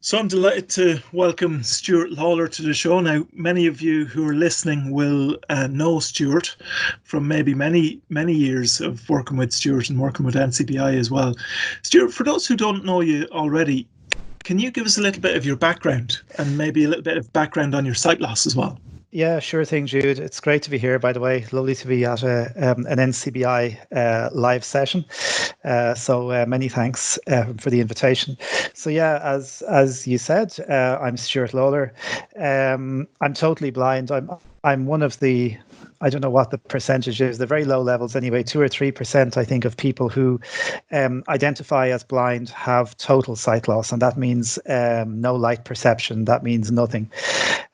So I'm delighted to welcome Stuart Lawlor to the show. Now, many of you who are listening will know Stuart from maybe many years of working with Stuart and working with NCBI as well. Stuart, for those who don't know you already, can you give us a little bit of your background and maybe a little bit of background on your sight loss as well? Yeah, sure thing, Jude. It's great to be here, by the way. Lovely to be at an NCBI live session. So many thanks for the invitation. So yeah, as you said, I'm Stuart Lawlor. I'm totally blind. I'm one of the, I don't know what the percentage is, the very low levels anyway, 2 or 3%, I think, of people who identify as blind have total sight loss. And that means no light perception. That means nothing.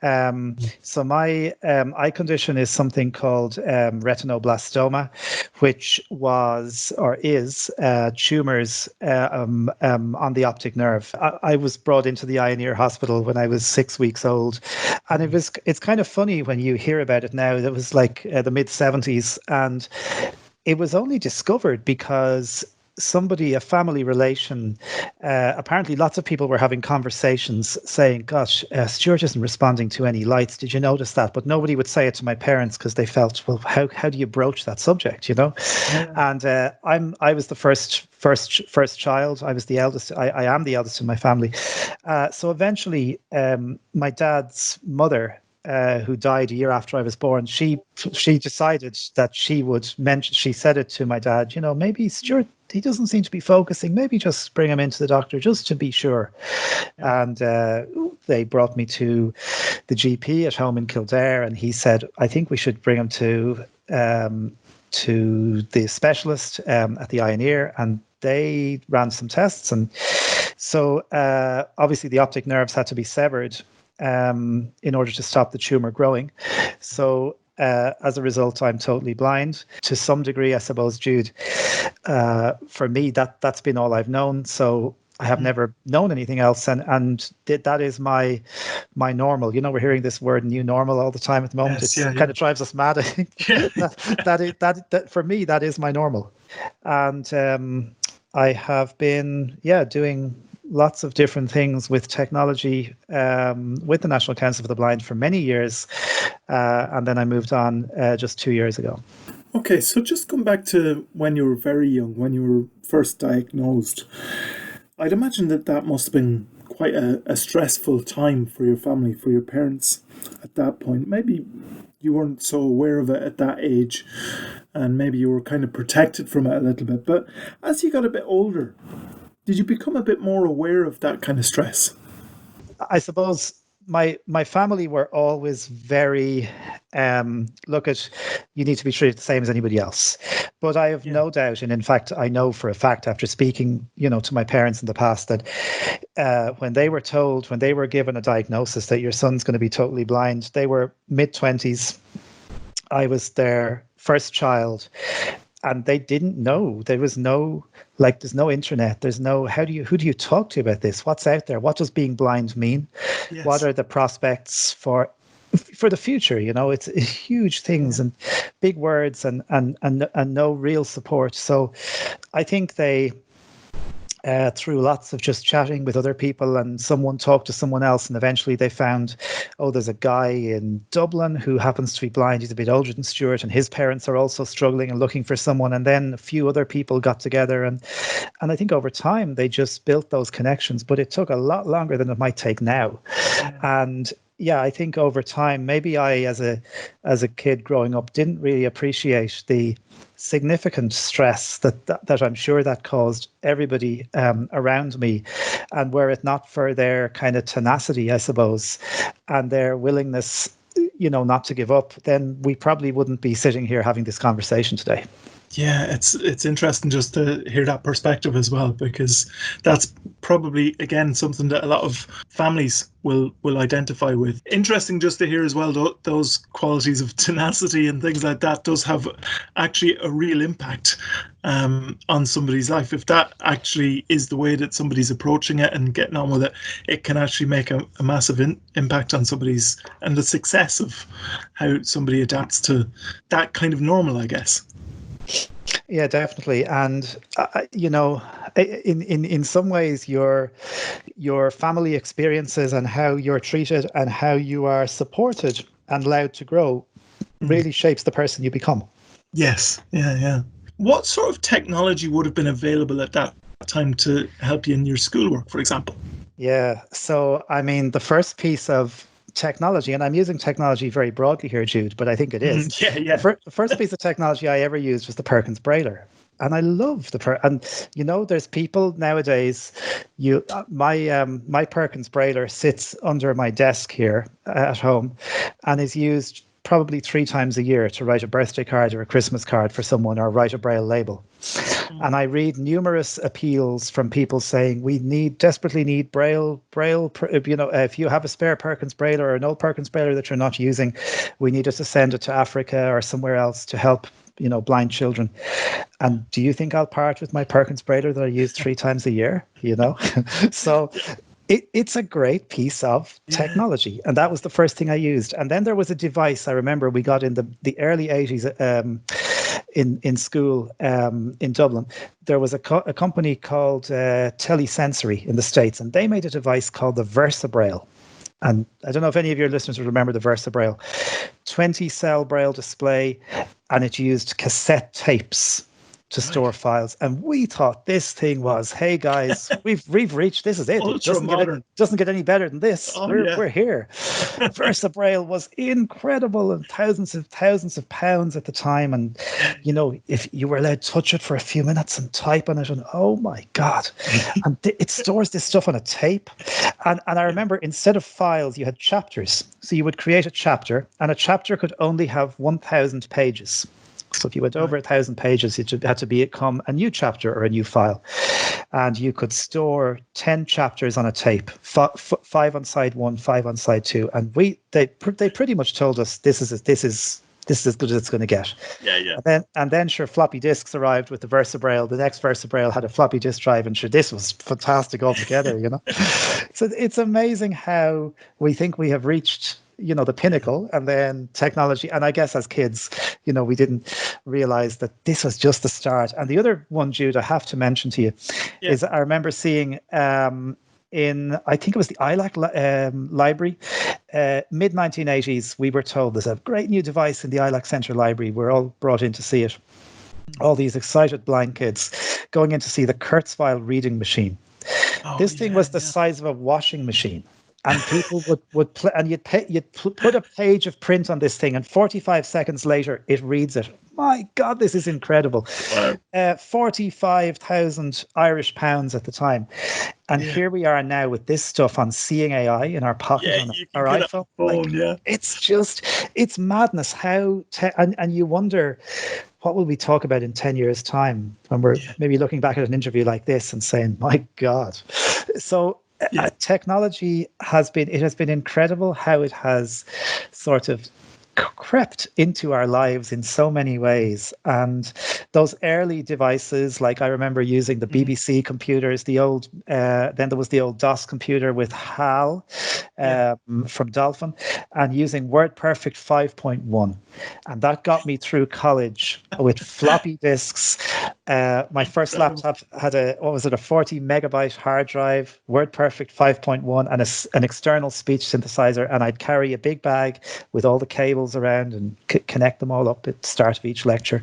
So my eye condition is something called retinoblastoma, which was or is tumors on the optic nerve. I was brought into the eye and ear hospital when I was 6 weeks old, and it's kind of funny when you hear about it now. That was like the mid 70s, and it was only discovered because somebody, a family relation, apparently lots of people were having conversations saying, gosh, Stuart isn't responding to any lights. Did you notice that? But nobody would say it to my parents because they felt, well, how do you broach that subject, you know? Yeah. And I was the first child. I was the eldest. I am the eldest in my family. So eventually my dad's mother, who died a year after I was born, she decided that she would mention, she said it to my dad, you know, maybe Stuart, he doesn't seem to be focusing, maybe just bring him into the doctor just to be sure. Yeah. And they brought me to the GP at home in Kildare, and he said, I think we should bring him to the specialist at the eye and ear, and they ran some tests. And so obviously the optic nerves had to be severed in order to stop the tumor growing. So as a result, I'm totally blind to some degree, I suppose, Jude. For me, that's been all I've known. So I have never known anything else, and that is my normal. You know, we're hearing this word "new normal" all the time at the moment. Yes, it kind of drives us mad. I think that for me, that is my normal, and I have been doing lots of different things with technology with the National Council for the Blind for many years, and then I moved on just 2 years ago. Okay, so just come back to when you were very young, when you were first diagnosed. I'd imagine that must have been quite a stressful time for your family, for your parents at that point. Maybe you weren't so aware of it at that age, and maybe you were kind of protected from it a little bit. But as you got a bit older, did you become a bit more aware of that kind of stress? I suppose my family were always very look at, you need to be treated the same as anybody else. But I have no doubt, and in fact, I know for a fact after speaking, to my parents in the past, that when they were given a diagnosis that your son's going to be totally blind, they were mid-20s. I was their first child. And they didn't know. There was no, there's no internet. There's no, who do you talk to about this? What's out there? What does being blind mean? Yes. What are the prospects for the future? It's huge things and big words and no real support. So I think they, through lots of just chatting with other people, and someone talked to someone else, and eventually they found, there's a guy in Dublin who happens to be blind. He's a bit older than Stuart, and his parents are also struggling and looking for someone. And then a few other people got together, and I think over time they just built those connections, but it took a lot longer than it might take now. And I think over time, maybe I, as a kid growing up, didn't really appreciate the significant stress that I'm sure that caused everybody around me. And were it not for their kind of tenacity, I suppose, and their willingness, not to give up, then we probably wouldn't be sitting here having this conversation today. Yeah, it's interesting just to hear that perspective as well, because that's probably, again, something that a lot of families will identify with. Interesting just to hear as well, those qualities of tenacity and things like that does have actually a real impact on somebody's life. If that actually is the way that somebody's approaching it and getting on with it, it can actually make a massive impact on somebody's, and the success of how somebody adapts to that kind of normal, I guess. Yeah, definitely. And in some ways, your family experiences and how you're treated and how you are supported and allowed to grow Mm. really shapes the person you become. Yes, yeah, yeah. What sort of technology would have been available at that time to help you in your schoolwork, for example? Yeah. So, I mean, the first piece of technology, and I'm using technology very broadly here, Jude, but I think it is. Yeah, yeah. The first piece of technology I ever used was the Perkins Brailler. And I love and there's people nowadays. My Perkins Brailler sits under my desk here at home, and is used probably 3 times a year to write a birthday card or a Christmas card for someone, or write a Braille label. And I read numerous appeals from people saying we desperately need Braille. If you have a spare Perkins Braille or an old Perkins Braille that you're not using, we need us to send it to Africa or somewhere else to help, blind children. And do you think I'll part with my Perkins Braille that I use 3 times a year? So it's a great piece of Yeah. technology, and that was the first thing I used. And then there was a device I remember we got in the early 80s, in school, in Dublin. There was a company called Telesensory in the States, and they made a device called the VersaBraille. And I don't know if any of your listeners would remember the VersaBraille. 20-cell Braille display, and it used cassette tapes to store files. And we thought this thing was, hey guys, we've reached, this is it. It Ultra modern. doesn't get any better than this. Oh, We're here. VersaBraille was incredible, and thousands of pounds at the time. And if you were allowed to touch it for a few minutes and type on it, and oh my God. And it stores this stuff on a tape. And I remember, instead of files, you had chapters. So you would create a chapter, and a chapter could only have 1,000 pages. So if you went over 1,000 pages, it had to become a new chapter or a new file. And you could store 10 chapters on a tape, 5 on side 1, 5 on side 2. And they pretty much told us this is as good as it's going to get. Yeah, yeah. And then sure, floppy disks arrived with the VersaBraille. The next VersaBraille had a floppy disk drive, and sure, this was fantastic altogether. So it's amazing how we think we have reached the pinnacle, and then technology. And I guess as kids, we didn't realize that this was just the start. And the other one, Jude, I have to mention to you, is I remember seeing I think it was the ILAC library, mid 1980s, we were told there's a great new device in the ILAC Centre Library. We're all brought in to see it. All these excited blind kids going in to see the Kurzweil reading machine. This thing was the size of a washing machine. And people would play, and you'd put a page of print on this thing, and 45 seconds later, it reads it. My God, this is incredible. Wow. 45,000 Irish pounds at the time. And here we are now with this stuff on Seeing AI in our pocket, on our iPhone. Phone, it's madness how, and you wonder, what will we talk about in 10 years' time when we're maybe looking back at an interview like this and saying, my God. So, technology has been incredible how it has sort of crept into our lives in so many ways. And those early devices, like I remember using the BBC computers, the old then there was the old DOS computer with HAL from Dolphin, and using WordPerfect 5.1, and that got me through college with floppy disks. My first laptop had a 40 megabyte hard drive, WordPerfect 5.1, and an external speech synthesizer, and I'd carry a big bag with all the cables around and connect them all up at the start of each lecture.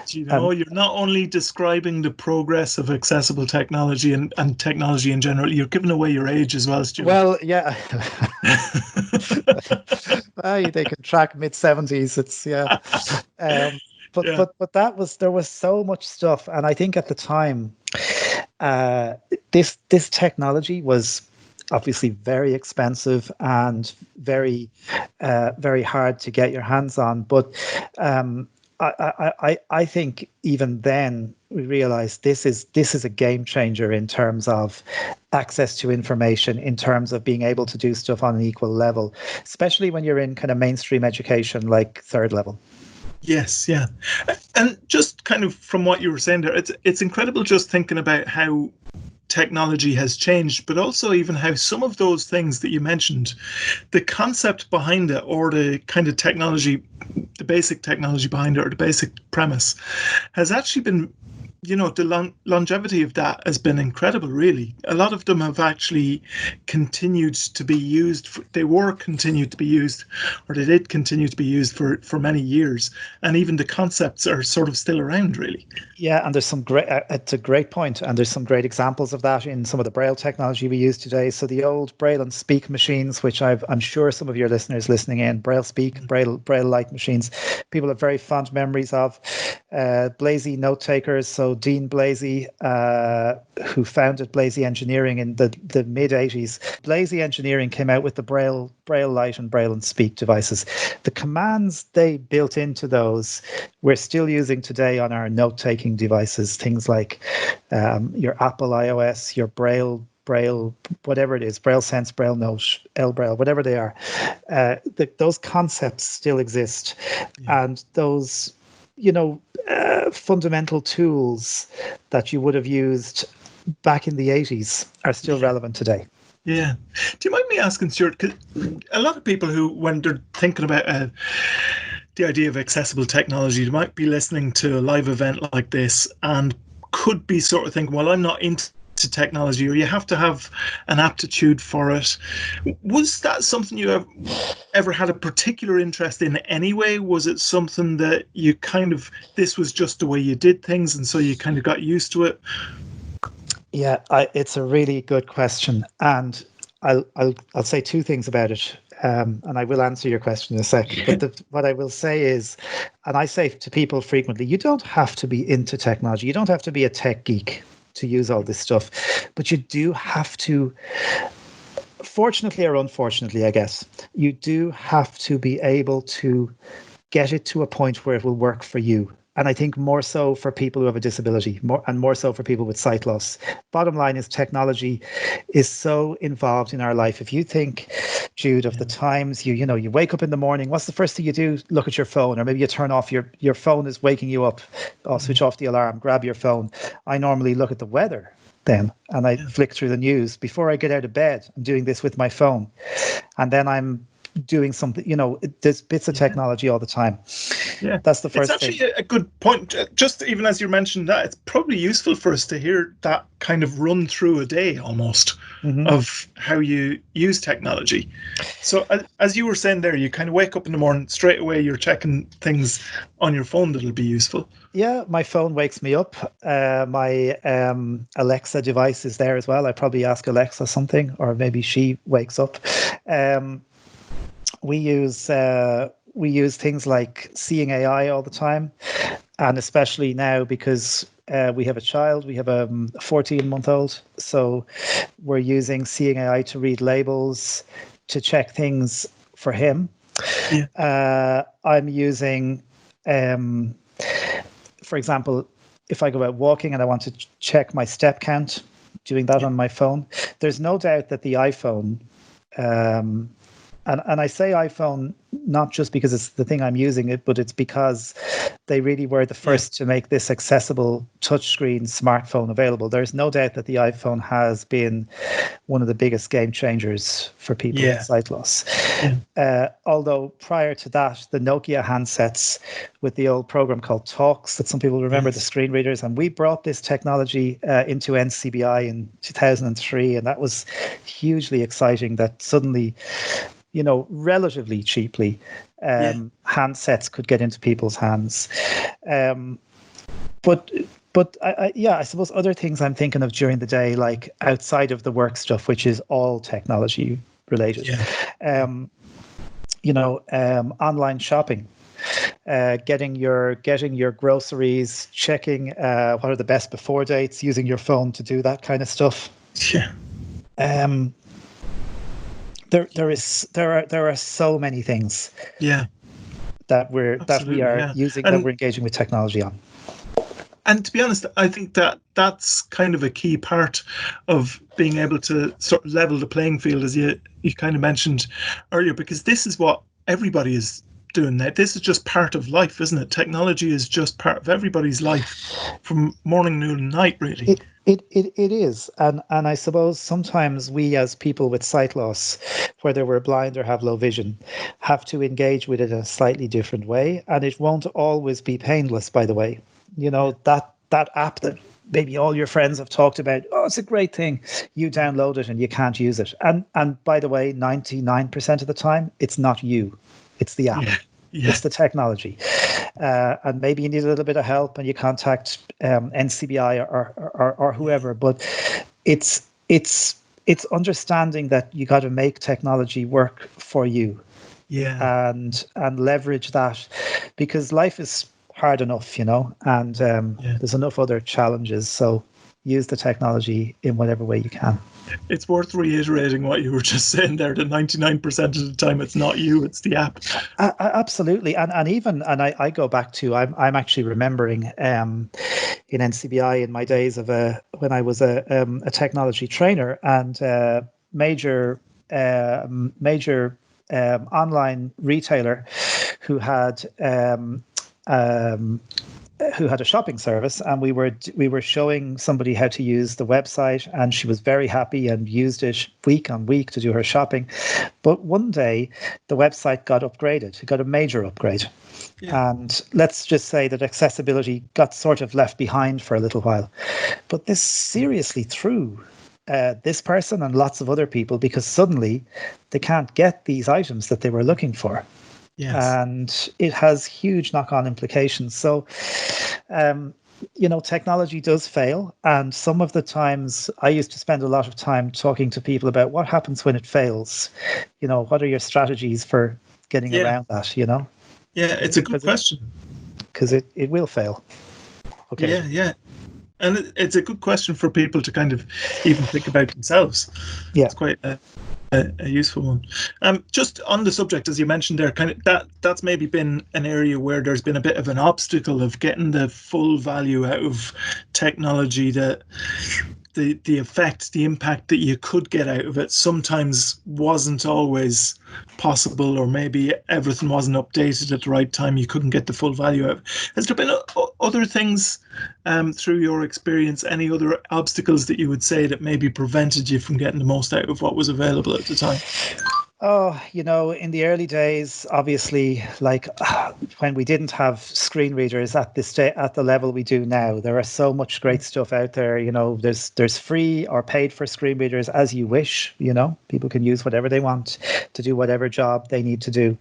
You're not only describing the progress of accessible technology and technology in general, you're giving away your age as well, Stuart. Well, yeah. They can track mid-70s. It's But there was so much stuff, and I think at the time, this technology was obviously very expensive and very very hard to get your hands on. But I think even then we realized this is a game changer in terms of access to information, in terms of being able to do stuff on an equal level, especially when you're in kind of mainstream education like third level. Yes, yeah. And just kind of from what you were saying there, it's incredible just thinking about how technology has changed, but also even how some of those things that you mentioned, the concept behind it, or the kind of technology, the basic technology behind it, or the basic premise, has actually been, the longevity of that has been incredible, really. A lot of them have actually continued to be used. They continued to be used, or they did continue to be used for many years. And even the concepts are sort of still around, really. Yeah, and there's some great, it's a great point, and there's some great examples of that in some of the Braille technology we use today. So the old Braille and Speak machines, which I'm sure some of your listeners listening in, Braille Speak, Braille-like machines, people have very fond memories of. Blasey note takers, so Dean Blasey, who founded Blasey Engineering in the mid-80s. Blasey Engineering came out with the Braille Light and Braille and Speak devices. The commands they built into those we're still using today on our note-taking devices, things like your Apple iOS, your Braille, whatever it is, Braille Sense, Braille Note, L Braille, whatever they are. Those concepts still exist. Yeah. And those, fundamental tools that you would have used back in the 80s are still relevant today. Yeah. Do you mind me asking, Stuart, because a lot of people who, when they're thinking about the idea of accessible technology, they might be listening to a live event like this and could be sort of thinking, well, I'm not into technology, or you have to have an aptitude for it. Was that something you have ever had a particular interest in anyway? Was it something that you this was just the way you did things, and so you kind of got used to it? Yeah, it's a really good question, and I'll say two things about it, and I will answer your question in a second. But what I will say is, and I say to people frequently, you don't have to be into technology. You don't have to be a tech geek to use all this stuff, but you do have to, fortunately or unfortunately, I guess, you do have to be able to get it to a point where it will work for you. And I think more so for people who have a disability, more so for people with sight loss. Bottom line is, technology is so involved in our life. If you think, Jude, of the times you wake up in the morning, what's the first thing you do? Look at your phone, or maybe you turn off your phone is waking you up. Oh, switch off the alarm, grab your phone. I normally look at the weather then, and I flick through the news before I get out of bed. I'm doing this with my phone, and then I'm doing something. There's bits of technology all the time. Yeah, that's the first thing. It's actually a good point. Just even as you mentioned that, it's probably useful for us to hear that kind of run through a day almost of how you use technology. So as you were saying there, you kind of wake up in the morning, straight away you're checking things on your phone that'll be useful. Yeah, my phone wakes me up. My Alexa device is there as well. I probably ask Alexa something, or maybe she wakes up. We use things like Seeing AI all the time, and especially now because we have a child. We have a 14-month-old, so we're using Seeing AI to read labels, to check things for him. Yeah. I'm using, for example, if I go out walking and I want to check my step count, doing that on my phone. There's no doubt that the iPhone, and I say iPhone not just because it's the thing I'm using it, but it's because they really were the first to make this accessible touchscreen smartphone available. There's no doubt that the iPhone has been one of the biggest game changers for people with sight loss. Although prior to that, the Nokia handsets with the old program called Talks, that some people remember, the screen readers, and we brought this technology into NCBI in 2003, and that was hugely exciting that suddenly, relatively cheaply, handsets could get into people's hands. But I suppose other things I'm thinking of during the day, like outside of the work stuff, which is all technology related. Online shopping, getting your groceries, checking what are the best before dates, using your phone to do that kind of stuff. There are so many things that we are using, that we're engaging with technology on. And to be honest, I think that that's kind of a key part of being able to sort of level the playing field, as you kind of mentioned earlier, because this is what everybody is doing that. This is just part of life, isn't it? Technology is just part of everybody's life from morning, noon, and night, really. It is, and I suppose sometimes we as people with sight loss, whether we're blind or have low vision, have to engage with it in a slightly different way, and it won't always be painless. By the way, that app that maybe all your friends have talked about, oh, it's a great thing. You download it and you can't use it, and by the way, 99% of the time, it's not you, it's the app. Yeah. It's the technology, and maybe you need a little bit of help, and you contact NCBI or whoever. But it's understanding that you got to make technology work for you, and leverage that, because life is hard enough, and there's enough other challenges. So use the technology in whatever way you can. It's worth reiterating what you were just saying there, that 99% of the time it's not you, it's the app. Absolutely. And I go back to, I'm actually remembering in NCBI in my days of when I was a technology trainer, and major online retailer who had a shopping service, and we were showing somebody how to use the website, and she was very happy and used it week on week to do her shopping. But one day the website got upgraded. It got a major upgrade. And let's just say that accessibility got sort of left behind for a little while. But this seriously threw this person and lots of other people, because suddenly they can't get these items that they were looking for. Yes. And it has huge knock-on implications. So, technology does fail. And some of the times I used to spend a lot of time talking to people about what happens when it fails. What are your strategies for getting around that, Yeah, it's a good question. Because it will fail. Okay. Yeah. And it's a good question for people to kind of even think about themselves. Yeah. It's quite a useful one. Just on the subject, as you mentioned there, kind of that's maybe been an area where there's been a bit of an obstacle of getting the full value out of technology, that the effect, the impact that you could get out of it sometimes wasn't always possible, or maybe everything wasn't updated at the right time. You couldn't get the full value out of it. Has there been other things through your experience, any other obstacles that you would say that maybe prevented you from getting the most out of what was available at the time? Oh, in the early days, obviously, like when we didn't have screen readers at the level we do now, there are so much great stuff out there. There's free or paid for screen readers as you wish. People can use whatever they want to do whatever job they need to do.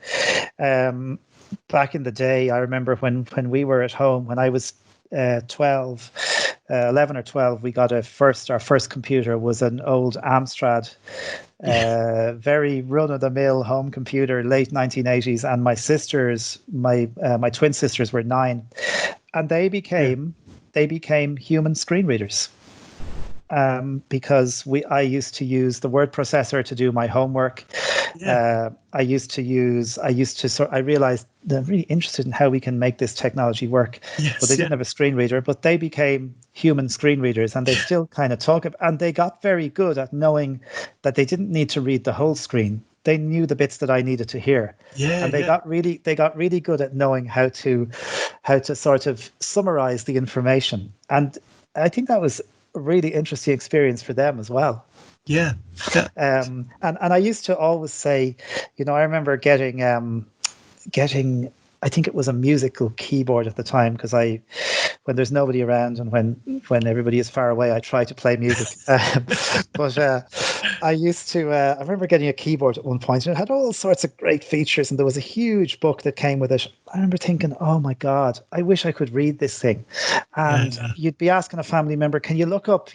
Back in the day, I remember when we were at home, when I was 11 or 12, we got our first computer was an old Amstrad, very run-of-the-mill home computer, late 1980s. And my twin sisters were 9, and they became human screen readers. Because I used to use the word processor to do my homework. I realized that I'm really interested in how we can make this technology work. But they didn't have a screen reader, but they became human screen readers, and they still kind of talk about, and they got very good at knowing that they didn't need to read the whole screen. They knew the bits that I needed to hear. And they got really good at knowing how to sort of summarize the information. And I think that was a really interesting experience for them as well. Yeah. And I used to always say, I remember getting I think it was a musical keyboard at the time, because when there's nobody around and when everybody is far away, I try to play music. But I used to, I remember getting a keyboard at one point, and it had all sorts of great features, and there was a huge book that came with it. I remember thinking, oh my God, I wish I could read this thing. And you'd be asking a family member, can you look up,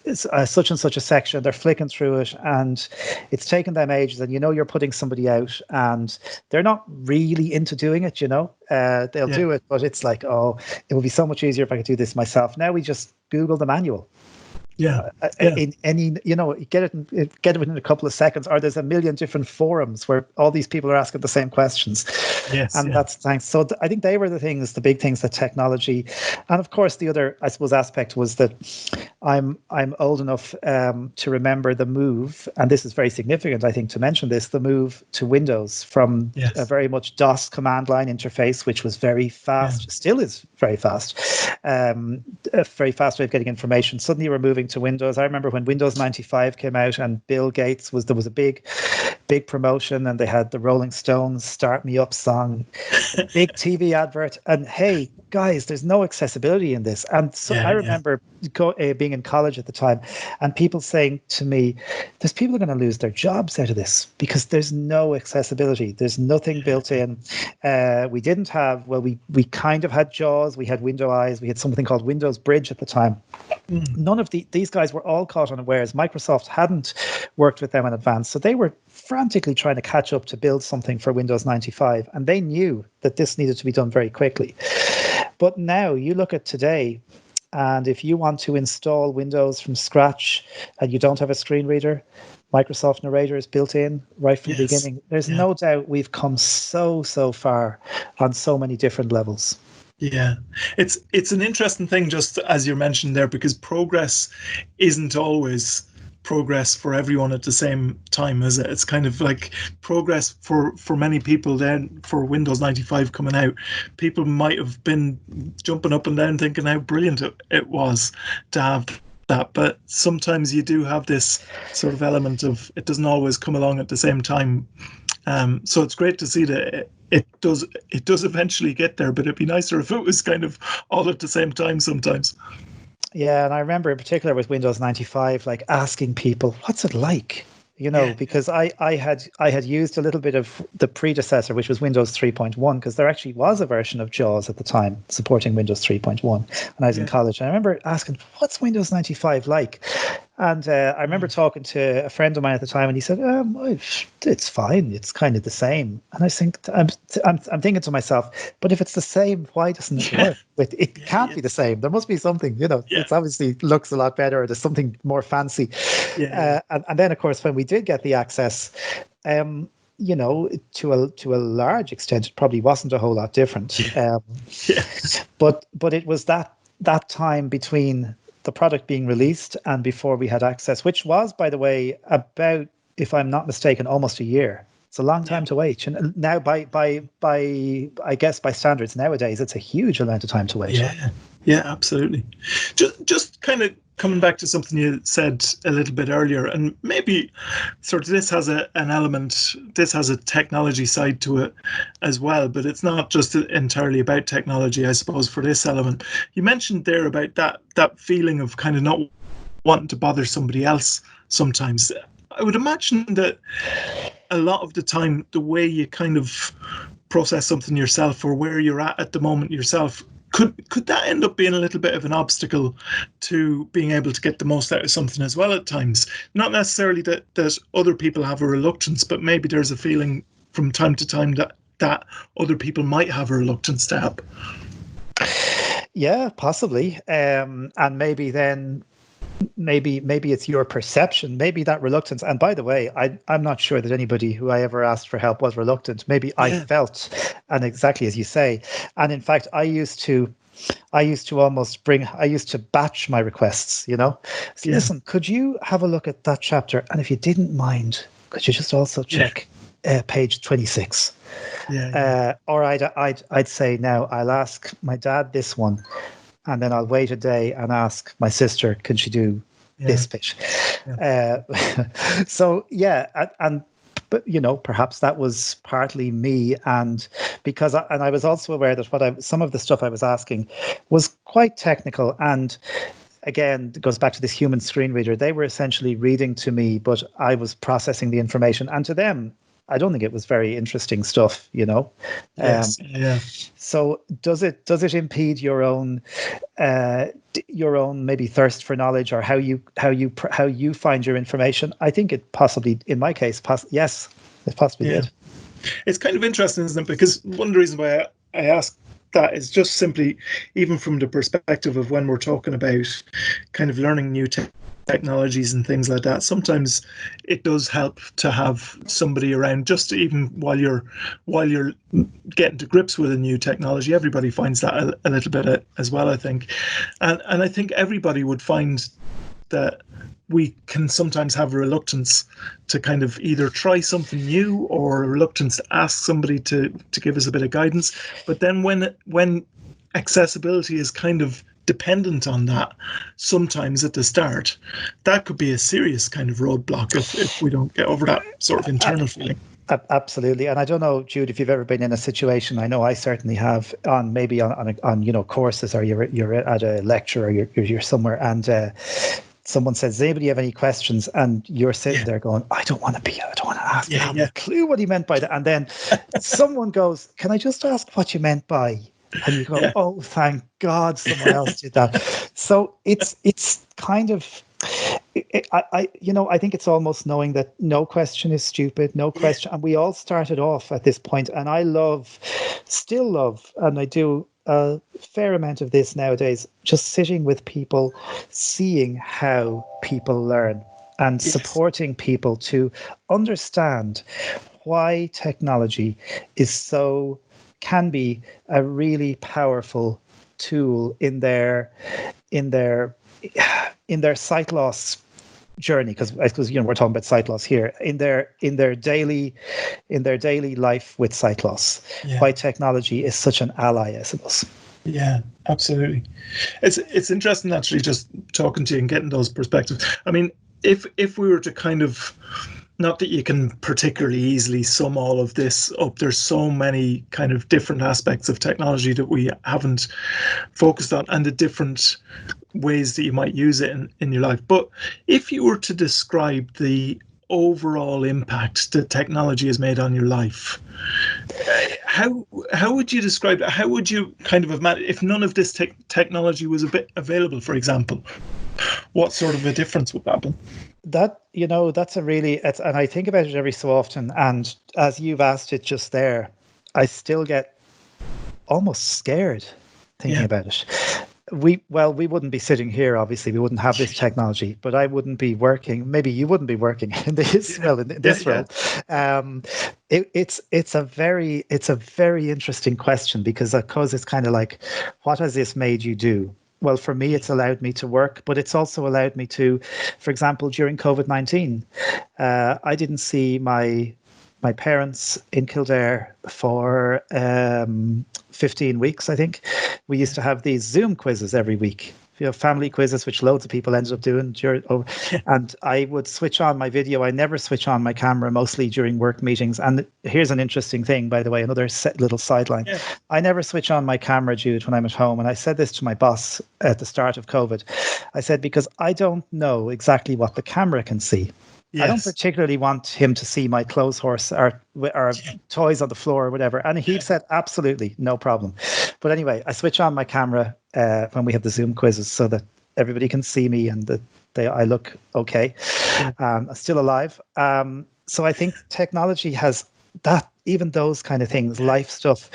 it's such and such a section. They're flicking through it, and it's taken them ages, and you're putting somebody out, and they're not really into doing it. They'll do it, but it's like, oh, it would be so much easier if I could do this myself. Now we just Google the manual. Yeah. Yeah. In any, get it within a couple of seconds, or there's a million different forums where all these people are asking the same questions. Yes. And Yeah. that's thanks. So I think they were the big things that technology, and of course the other, I suppose, aspect was that I'm old enough to remember the move, and this is very significant, I think, to mention this, the move to Windows from a Yes. very much DOS command line interface, which was very fast, still is very fast, a very fast way of getting information. Suddenly we're moving to Windows. I remember when Windows 95 came out and Bill Gates there was a big promotion, and they had the Rolling Stones "Start Me Up" song, a big TV advert, and hey guys, there's no accessibility in this. And so I remember being in college at the time, and people saying to me, "There's people are going to lose their jobs out of this because there's no accessibility. There's nothing built in." We didn't have, well, we kind of had JAWS, we had Window Eyes, we had something called Windows Bridge at the time. None of these guys were all caught unawares. Microsoft hadn't worked with them in advance, so they were frantically trying to catch up to build something for Windows 95, and they knew that this needed to be done very quickly. But now you look at today, and if you want to install Windows from scratch and you don't have a screen reader, Microsoft Narrator is built in right from the beginning. There's no doubt we've come so far on so many different levels. Yeah, it's an interesting thing, just as you mentioned there, because progress isn't always progress for everyone at the same time, is it? It's kind of like progress for many people. Then for Windows 95 coming out, people might have been jumping up and down thinking how brilliant it was to have that, but sometimes you do have this sort of element of it doesn't always come along at the same time. So it's great to see that it does eventually get there, but it'd be nicer if it was kind of all at the same time sometimes. Yeah, and I remember in particular with Windows 95, like asking people, "What's it like?" Because I had used a little bit of the predecessor, which was Windows 3.1, because there actually was a version of JAWS at the time supporting Windows 3.1, and I was in college. And I remember asking, "What's Windows 95 like?" And I remember talking to a friend of mine at the time, and he said, "It's fine. It's kind of the same." And I think I'm thinking to myself, but if it's the same, why doesn't it work? It can't be the same. There must be something. It's obviously looks a lot better. Or there's something more fancy. And then, of course, when we did get the access, to a large extent, it probably wasn't a whole lot different. But it was that time between the product being released and before we had access, which was, by the way, about, if I'm not mistaken, almost a year. It's a long time to wait. And now by I guess by standards nowadays, it's a huge amount of time to wait. Yeah, absolutely. Just kind of coming back to something you said a little bit earlier, and maybe sort of this has a technology side to it as well, but it's not just entirely about technology, I suppose, for this element. You mentioned there about that feeling of kind of not wanting to bother somebody else sometimes. I would imagine that a lot of the time, the way you kind of process something yourself, or where you're at the moment yourself, could that end up being a little bit of an obstacle to being able to get the most out of something as well at times? Not necessarily that other people have a reluctance, but maybe there's a feeling from time to time that other people might have a reluctance to help. Yeah, possibly. And maybe then maybe it's your perception, maybe that reluctance. And by the way, I'm not sure that anybody who I ever asked for help was reluctant. Maybe I felt, and exactly as you say. And in fact, I used to batch my requests, So, listen, could you have a look at that chapter? And if you didn't mind, could you just also check page 26? Or I'd say, now I'll ask my dad this one, and then I'll wait a day and ask my sister, can she do this bit? So but perhaps that was partly me, and because I was also aware that some of the stuff I was asking was quite technical, and again, it goes back to this human screen reader. They were essentially reading to me, but I was processing the information, and to them, I don't think it was very interesting stuff, So does it impede your own maybe thirst for knowledge, or how you find your information? I think it possibly, in my case, yes, it possibly did. It's kind of interesting, isn't it? Because one of the reasons why I ask that is just simply, even from the perspective of when we're talking about kind of learning new technologies and things like that, sometimes it does help to have somebody around, just even while you're getting to grips with a new technology. Everybody finds that a little bit as well, I think, and I think everybody would find that we can sometimes have a reluctance to kind of either try something new, or a reluctance to ask somebody to give us a bit of guidance. But then when accessibility is kind of dependent on that, sometimes at the start, that could be a serious kind of roadblock if we don't get over that sort of internal feeling. Absolutely. And I don't know, Jude, if you've ever been in a situation, I know I certainly have, on courses, or you're at a lecture, or you're somewhere, and someone says, does anybody have any questions? And you're sitting there going, I don't want to ask. I haven't a clue what he meant by that. And then someone goes, can I just ask what you meant by? And you go, oh, thank God someone else did that. So it's kind of, I think it's almost knowing that no question is stupid, no question. And we all started off at this point, and I still love, and I do a fair amount of this nowadays, just sitting with people, seeing how people learn, and supporting people to understand why technology can be a really powerful tool in their sight loss journey, because we're talking about sight loss here, in their daily life with sight loss. Why technology is such an ally, I suppose. Yeah, absolutely. It's interesting, actually, just talking to you and getting those perspectives. I mean, if we were to kind of, not that you can particularly easily sum all of this up, there's so many kind of different aspects of technology that we haven't focused on, and the different ways that you might use it in your life. But if you were to describe the overall impact that technology has made on your life, how would you describe it? How would you kind of imagine, if none of this technology was available, for example, what sort of a difference would that be? That's and I think about it every so often. And as you've asked it just there, I still get almost scared thinking about it. We wouldn't be sitting here, obviously. We wouldn't have this technology, but I wouldn't be working. Maybe you wouldn't be working in this role. It's a very interesting question, because it's kind of like, what has this made you do? Well, for me, it's allowed me to work, but it's also allowed me to, for example, during COVID-19, I didn't see my parents in Kildare for 15 weeks, I think. We used to have these Zoom quizzes every week, family quizzes, which loads of people ended up doing. And I would switch on my video. I never switch on my camera, mostly during work meetings. And here's an interesting thing, by the way, another little sideline. I never switch on my camera, Jude, when I'm at home. And I said this to my boss at the start of COVID. I said, because I don't know exactly what the camera can see. I don't particularly want him to see my clothes horse or toys on the floor or whatever. And he said, absolutely, no problem. But anyway, I switch on my camera when we have the Zoom quizzes, so that everybody can see me and that I look okay. I'm still alive. So I think technology has that, even those kind of things, life stuff,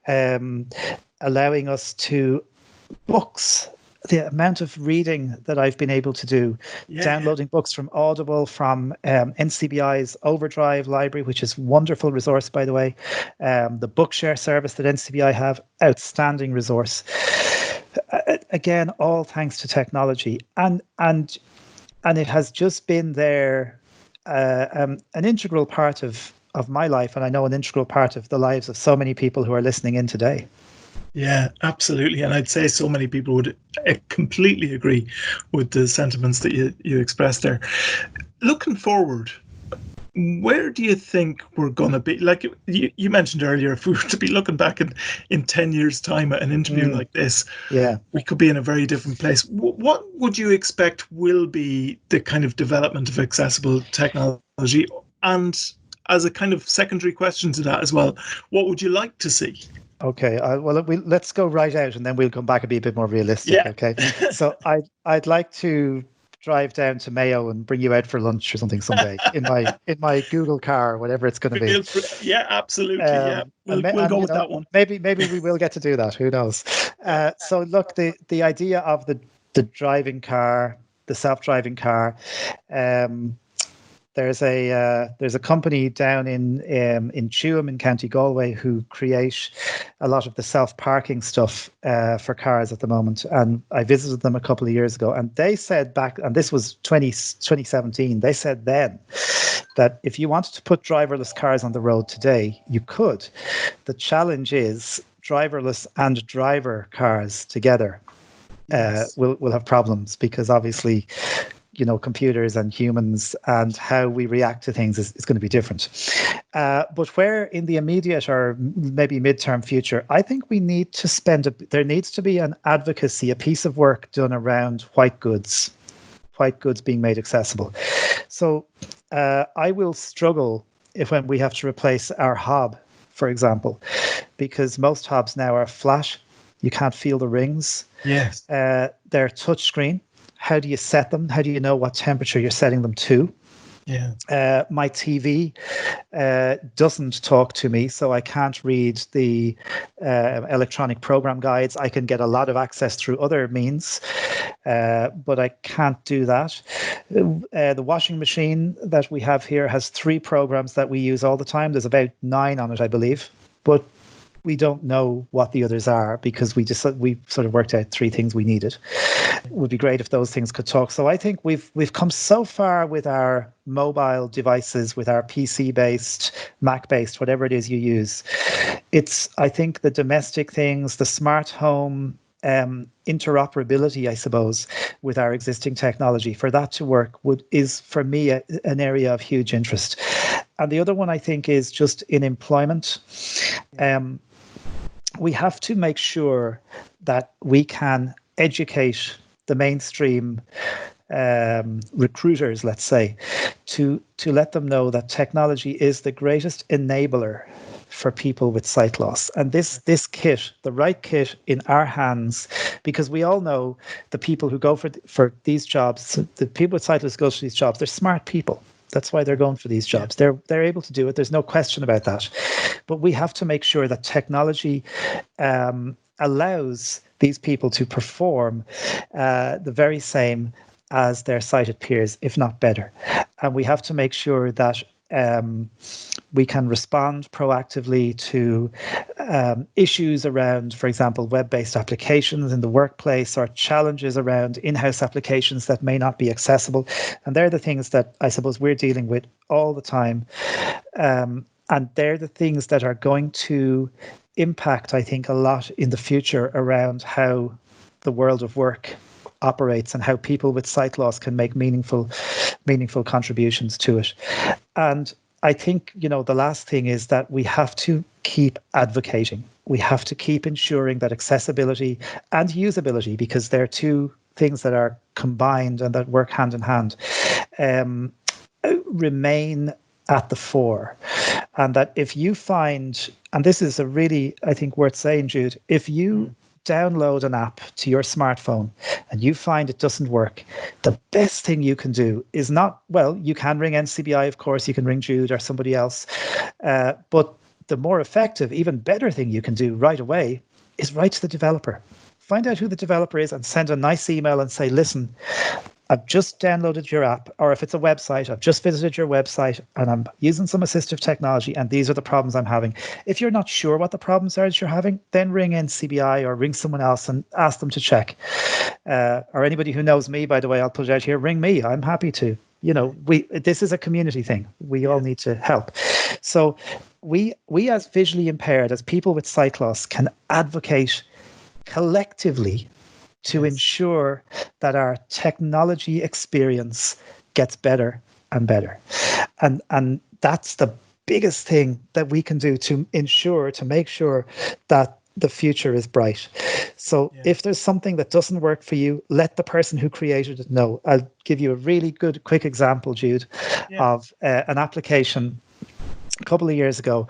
allowing us to books. The amount of reading that I've been able to do, downloading books from Audible, from NCBI's Overdrive library, which is a wonderful resource, by the way. The Bookshare service that NCBI have, outstanding resource. Again, all thanks to technology, and it has just been there, an integral part of my life, and I know an integral part of the lives of so many people who are listening in today. Yeah, absolutely. And I'd say so many people would completely agree with the sentiments that you expressed there. Looking forward, where do you think we're going to be? Like you mentioned earlier, if we were to be looking back in 10 years' time at an interview like this, we could be in a very different place. What would you expect will be the kind of development of accessible technology? And as a kind of secondary question to that as well, what would you like to see? Okay, let's go right out, and then we'll come back and be a bit more realistic. Okay, so I'd like to drive down to Mayo and bring you out for lunch or something someday in my Google car, or whatever it's going to be. Yeah, absolutely. Yeah, we'll go with that one. Maybe we will get to do that. Who knows? So look, the idea of the driving car, the self-driving car. There's a company down in Tuam in County Galway who create a lot of the self-parking stuff for cars at the moment. And I visited them a couple of years ago, and they said back, and this was 2017, they said then that if you wanted to put driverless cars on the road today, you could. The challenge is driverless and driver cars together will have problems, because obviously, computers and humans and how we react to things is going to be different. But where in the immediate or maybe midterm future, I think we need to there needs to be an advocacy, a piece of work done around white goods being made accessible. So I will struggle when we have to replace our hob, for example, because most hobs now are flat. You can't feel the rings. Yes. They're touchscreen. How do you set them? How do you know what temperature you're setting them to? Yeah. My TV doesn't talk to me, so I can't read the electronic program guides. I can get a lot of access through other means, but I can't do that. The washing machine that we have here has 3 programs that we use all the time. There's about 9 on it, I believe, but we don't know what the others are, because we sort of worked out 3 things we needed. It would be great if those things could talk. So I think we've come so far with our mobile devices, with our PC-based, Mac-based, whatever it is you use. I think the domestic things, the smart home, interoperability, I suppose, with our existing technology, for that to work is for me an area of huge interest. And the other one, I think, is just in employment. We have to make sure that we can educate the mainstream recruiters, let's say, to let them know that technology is the greatest enabler for people with sight loss. And this kit, the right kit in our hands, because we all know the people who go for these jobs, the people with sight loss go for these jobs, they're smart people. That's why they're going for these jobs. Yeah. They're able to do it. There's no question about that. But we have to make sure that technology allows these people to perform the very same as their sighted peers, if not better. And we have to make sure that we can respond proactively to issues around, for example, web-based applications in the workplace, or challenges around in-house applications that may not be accessible. And they're the things that I suppose we're dealing with all the time. And they're the things that are going to impact, I think, a lot in the future around how the world of work operates and how people with sight loss can make meaningful contributions to it. And I think, the last thing is that we have to keep advocating. We have to keep ensuring that accessibility and usability, because they're 2 things that are combined and that work hand in hand, remain at the fore. And that if you find, and this is a really, I think, worth saying, Jude, if you download an app to your smartphone and you find it doesn't work, the best thing you can do is not, well, you can ring NCBI, of course, you can ring Jude or somebody else, but the more effective, even better thing you can do right away is write to the developer. Find out who the developer is and send a nice email and say, listen, I've just downloaded your app, or if it's a website, I've just visited your website and I'm using some assistive technology and these are the problems I'm having. If you're not sure what the problems are that you're having, then ring NCBI or ring someone else and ask them to check. Or anybody who knows me, by the way, I'll put it out here, ring me. I'm happy to. This is a community thing. We all need to help. So we as visually impaired, as people with sight loss, can advocate collectively to ensure that our technology experience gets better and better. And that's the biggest thing that we can do to make sure that the future is bright. So if there's something that doesn't work for you, let the person who created it know. I'll give you a really good, quick example, Jude, of an application a couple of years ago,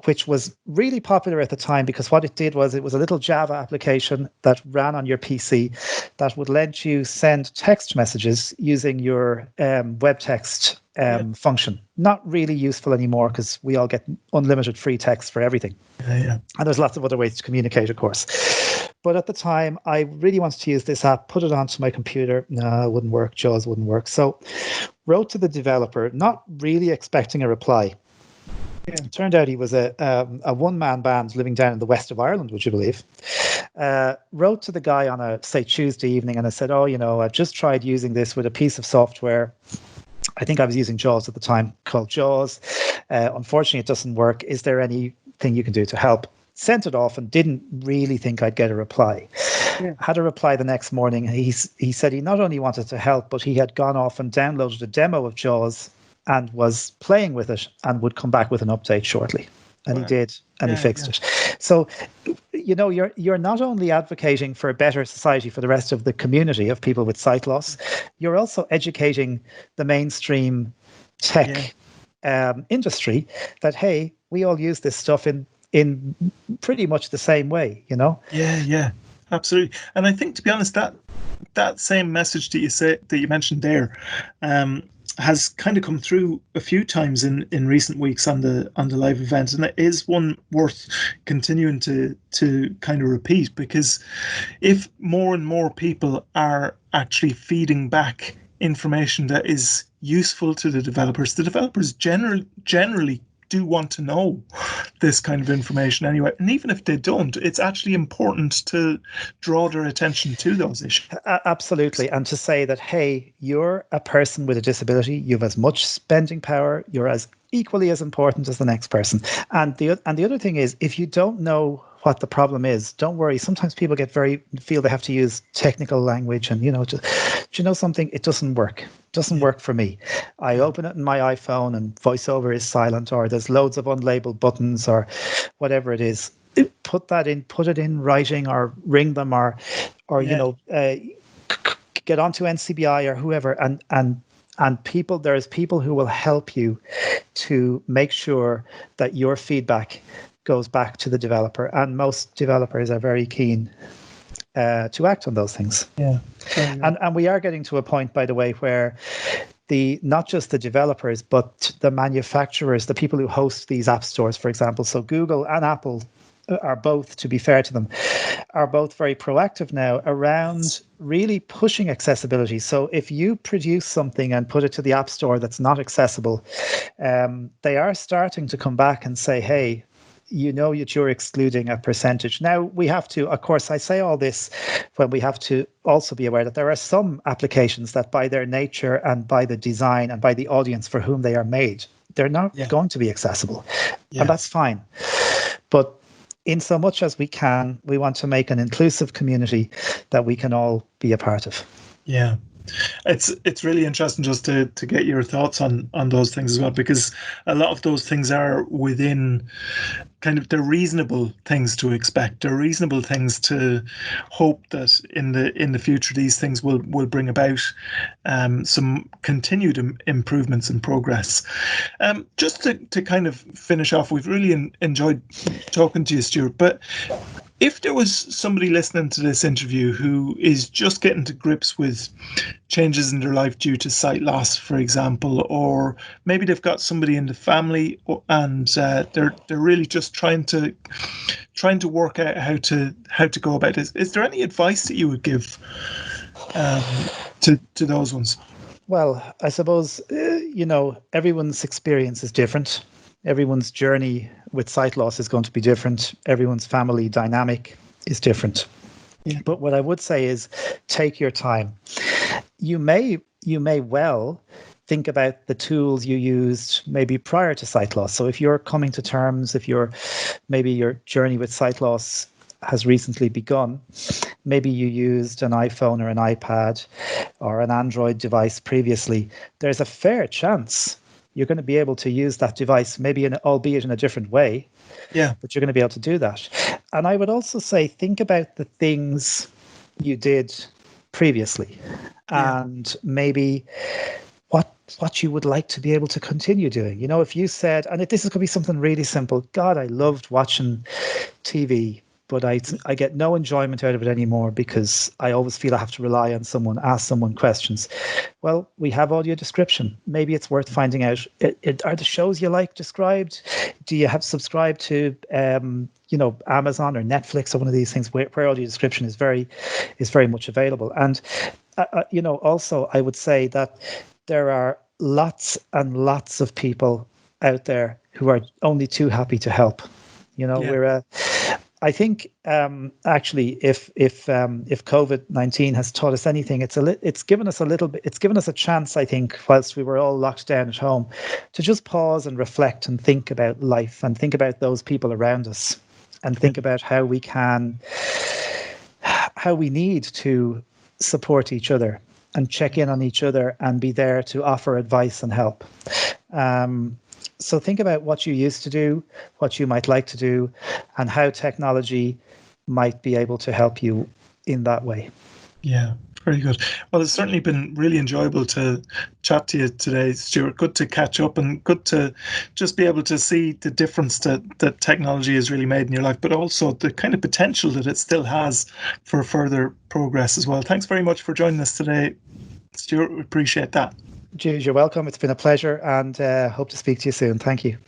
which was really popular at the time because what it did was it was a little Java application that ran on your PC that would let you send text messages using your web text function. Not really useful anymore because we all get unlimited free text for everything. And there's lots of other ways to communicate, of course. But at the time, I really wanted to use this app, put it onto my computer. No, it wouldn't work. JAWS wouldn't work. So wrote to the developer, not really expecting a reply. It turned out he was a one-man band living down in the west of Ireland, would you believe? Wrote to the guy on a, say, Tuesday evening, and I said, oh, I've just tried using this with a piece of software. I think I was using JAWS at the time, called JAWS. Unfortunately, it doesn't work. Is there anything you can do to help? Sent it off and didn't really think I'd get a reply. Had a reply the next morning. He said he not only wanted to help, but he had gone off and downloaded a demo of JAWS and was playing with it and would come back with an update shortly. And he did, and he fixed it. So, you're not only advocating for a better society for the rest of the community of people with sight loss, you're also educating the mainstream tech industry that, hey, we all use this stuff in pretty much the same way, Yeah, absolutely. And I think, to be honest, that same message that you mentioned there has kind of come through a few times in recent weeks on the live event, and it is one worth continuing to kind of repeat, because if more and more people are actually feeding back information that is useful to the developers generally do want to know this kind of information anyway. And even if they don't, it's actually important to draw their attention to those issues. Absolutely. And to say that, hey, you're a person with a disability, you have as much spending power, you're as equally as important as the nest person. And the other thing is, if you don't know what the problem is, don't worry. Sometimes people feel they have to use technical language, and do you know something? It doesn't work. It doesn't work for me. I open it in my iPhone and VoiceOver is silent, or there's loads of unlabeled buttons, or whatever it is. Put it in writing, or ring them, or get onto NCBI or whoever, and there's people who will help you to make sure that your feedback goes back to the developer, and most developers are very keen to act on those things. And we are getting to a point, by the way, where not just the developers, but the manufacturers, the people who host these app stores, for example, so Google and Apple are both, to be fair to them, are both very proactive now around really pushing accessibility. So if you produce something and put it to the App Store that's not accessible, they are starting to come back and say, hey, that you're excluding a percentage. Now, we have to, of course, I say all this when we have to also be aware that there are some applications that, by their nature and by the design and by the audience for whom they are made, they're not going to be accessible. And that's fine. But in so much as we can, we want to make an inclusive community that we can all be a part of. Yeah. It's really interesting just to get your thoughts on those things as well, because a lot of those things are within kind of, they're reasonable things to expect. They're reasonable things to hope that in the future these things will bring about some continued improvements and progress. Just to kind of finish off, we've really enjoyed talking to you, Stuart, but if there was somebody listening to this interview who is just getting to grips with changes in their life due to sight loss, for example, or maybe they've got somebody in the family and they're really just trying to work out how to go about this, is there any advice that you would give to those ones? Well, I suppose everyone's experience is different. Everyone's journey with sight loss is going to be different. Everyone's family dynamic is different. Yeah. But what I would say is, take your time. You may well think about the tools you used maybe prior to sight loss. So if you're coming to terms, maybe your journey with sight loss has recently begun, maybe you used an iPhone or an iPad or an Android device previously, there's a fair chance you're going to be able to use that device, maybe albeit in a different way. Yeah. But you're going to be able to do that. And I would also say, think about the things you did previously, and maybe what you would like to be able to continue doing. If you said, and this could be something really simple, God, I loved watching TV, but I get no enjoyment out of it anymore because I always feel I have to rely on someone, ask someone questions. Well, we have audio description. Maybe it's worth finding out, are the shows you like described? Do you have subscribed to Amazon or Netflix or one of these things where audio description is very much available? And also I would say that there are lots and lots of people out there who are only too happy to help. I think actually, if COVID-19 has taught us anything, it's given us a chance. I think, whilst we were all locked down at home, to just pause and reflect and think about life and think about those people around us, and think about how we need to support each other and check in on each other and be there to offer advice and help. So think about what you used to do, what you might like to do, and how technology might be able to help you in that way. Yeah, very good. Well, it's certainly been really enjoyable to chat to you today, Stuart. Good to catch up, and good to just be able to see the difference that technology has really made in your life, but also the kind of potential that it still has for further progress as well. Thanks very much for joining us today, Stuart. We appreciate that. Jude, you're welcome. It's been a pleasure, and hope to speak to you soon. Thank you.